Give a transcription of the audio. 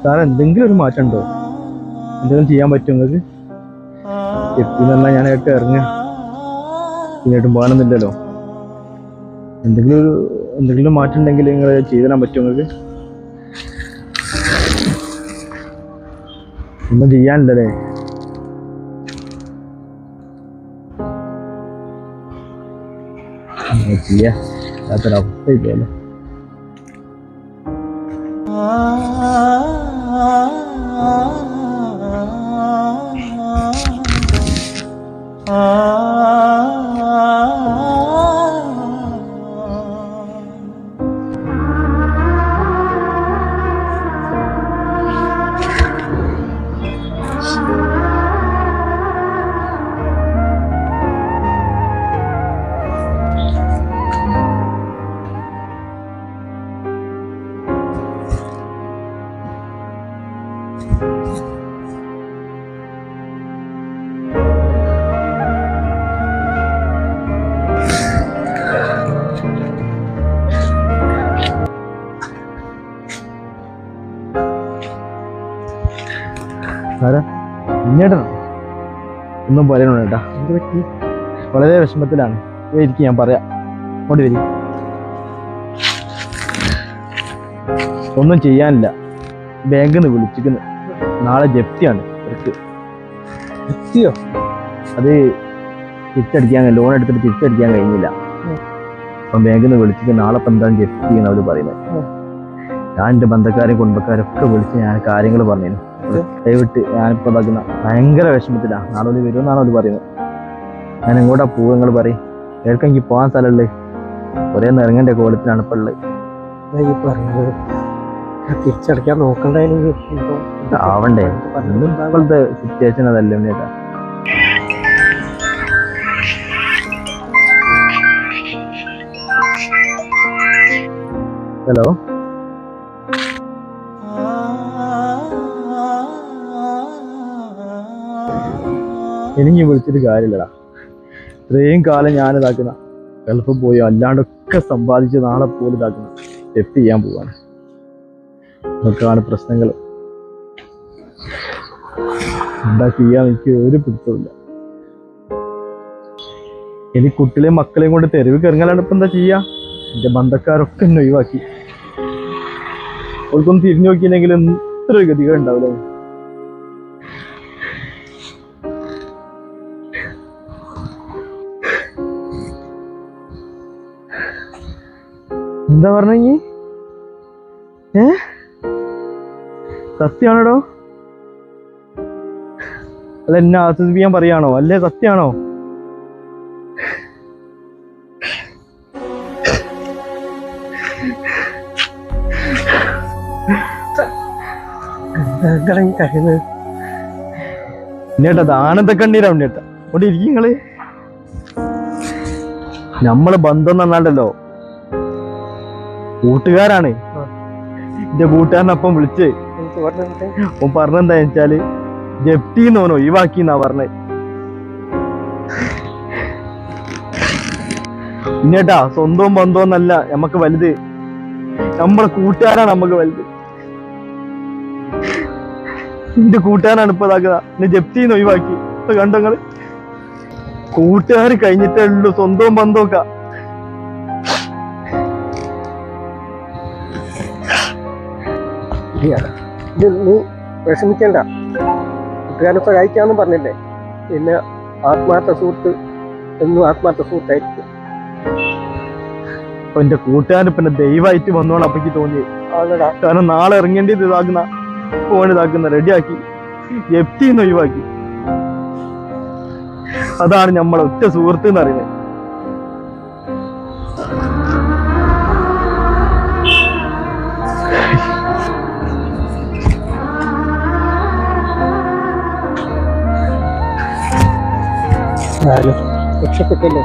Sir എന്തെങ്കിലും ഒരു മാറ്റം ഉണ്ടോ? എന്തെങ്കിലും ചെയ്യാൻ പറ്റുമോ നിങ്ങൾക്ക്? എത്തിന്ന് പറഞ്ഞാൽ ഞാനായിട്ട് ഇറങ്ങുക, പിന്നീട്ടും പോകാനൊന്നുമില്ലല്ലോ. എന്തെങ്കിലും മാറ്റം ഉണ്ടെങ്കിൽ നിങ്ങൾ ചെയ്തു തരാൻ പറ്റുമോ നിങ്ങൾക്ക്? ഒന്നും ചെയ്യാനില്ലല്ലേ? ചെയ്യാ അതൊരവസ്ഥ ഇല്ലല്ലോ. ആരാ ഇങ്ങോട്ടാ? ഒന്നും പറയണോ ചേട്ടാ? എന്ത് പറ്റി? വളരെ വിഷമത്തിലാണ്. എനിക്ക് ഞാൻ പറയാം, അങ്ങോട്ട് വരി. ഒന്നും ചെയ്യാനില്ല. ബാങ്കിൽ നിന്ന് വിളിച്ചിരിക്കുന്നു, നാളെ ജപ്തിയാണ്. ജപ്തിയോ? അത് തിരിച്ചടിക്കാൻ, ലോൺ എടുത്തിട്ട് തിരിച്ചടിക്കാൻ കഴിഞ്ഞില്ല. അപ്പം ബാങ്കിൽ നിന്ന് വിളിച്ചിട്ട് നാളെ ഇപ്പം എന്താണ് ജപ്തി ചെയ്യുന്ന അവർ പറയുന്നത്. ഞാൻ എൻ്റെ ബന്ധക്കാരെയും കുടുംബക്കാരൊക്കെ വിളിച്ച് ഞാൻ കാര്യങ്ങൾ പറഞ്ഞിരുന്നു. ദയവിട്ട് ഞാനിപ്പോൾ ഇതാക്കുന്ന ഭയങ്കര വിഷമത്തിലാണ്. നാളെ ഒരു വരുമെന്നാണ് അവർ പറയുന്നത്. ഞാൻ എങ്ങോട്ടാ പോവുക? നിങ്ങൾ പറയും. കേൾക്കാൻ എനിക്ക് പോകാൻ സ്ഥലമുള്ളത് ഒരേ നിറങ്ങൻ്റെ കോലത്തിലാണ് ഇപ്പോൾ ഉള്ളത്. തിരിച്ചടയ്ക്കാൻ നോക്കണ്ടായിരുന്നു. ആവണ്ടേ? ഇപ്പോഴത്തെ സിറ്റുവേഷൻ അതല്ലേ ചേട്ടാ. ഹലോ, എനിക്ക് വിളിച്ചിട്ട് കാര്യമില്ലടാ. ഇത്രയും കാലം ഞാൻ ഇതാക്കുന്ന ഗൾഫിൽ പോയി അല്ലാണ്ടൊക്കെ സമ്പാദിച്ച് നാളെ പോലും ഇതാക്കുന്ന ജപ്തി ചെയ്യാൻ പോവാണ്. അതൊക്കെയാണ് പ്രശ്നങ്ങൾ. എന്താ ചെയ്യാൻ എനിക്ക് ഒരു പിടുത്തമില്ല. എനിക്ക് കുട്ടികളെയും മക്കളെയും കൊണ്ട് തെരുവിൽ ഇറങ്ങലാണ്. ഇപ്പം എന്താ ചെയ്യാ? എൻ്റെ ബന്ധക്കാരൊക്കെ എന്നെ ഒഴിവാക്കി. അവർക്കൊന്നും തിരിഞ്ഞു നോക്കിയില്ലെങ്കിൽ എത്ര ഗതികൾ ഉണ്ടാവില്ല. എന്താ പറഞ്ഞ? സത്യമാണോടോ? അല്ല, എന്നെ ആസ്വദിപ്പിക്കാൻ പറയാണോ? അല്ലേ സത്യമാണോ? ഉണ്ണേട്ടാ, ആനന്ദ കണ്ണീരാ ഉണ്ണേട്ടാ. അവിടെ ഇരിക്കും നിങ്ങള്. നമ്മളെ ബന്ധം എന്ന് പറഞ്ഞാണ്ടല്ലോ കൂട്ടുകാരാണ്. എന്റെ കൂട്ടുകാരനപ്പം വിളിച്ച് പറഞ്ഞെന്താ വെച്ചാല് ജപ്തിന്ന് ഓനോ ഒഴിവാക്കിന്നാ പറഞ്ഞേ. പിന്നേട്ടാ, സ്വന്തവും ബന്ധവും എന്നല്ല നമ്മക്ക് വലുത്, നമ്മളെ കൂട്ടുകാരാണ് നമ്മക്ക് വലുത്. എന്റെ കൂട്ടുകാരാണ് ഇപ്പൊ ഇതാക്കുക. എന്നെ ജപ്തിന്ന് ഒഴിവാക്കി. ഇപ്പൊ കണ്ടോ നിങ്ങള്? കൂട്ടുകാർ കഴിഞ്ഞിട്ടേ ഉള്ളൂ സ്വന്തവും ബന്ധമൊക്കെ. നീ വിഷമിക്കണ്ട. കൂട്ടുകാരൊക്കെ കഴിക്കാന്ന് പറഞ്ഞില്ലേ? പിന്നെ ആത്മാർത്ഥ സുഹൃത്ത് എന്നും ആത്മാർത്ഥ സുഹൃത്തായിരിക്കും. അപ്പൊ എന്റെ കൂട്ടുകാരൻ പിന്നെ ദൈവമായിട്ട് വന്നോളാം അപ്പൊ എനിക്ക് തോന്നി. കാരണം നാളെ ഇറങ്ങേണ്ടത് ഇതാക്കുന്ന ഫോൺ ഇതാക്കുന്ന റെഡിയാക്കി ജപ്തിന്ന് ഒഴിവാക്കി. അതാണ് നമ്മളെ ഒറ്റ സുഹൃത്ത് എന്ന് പറയുന്നത്. രക്ഷപ്പെട്ടല്ലോ.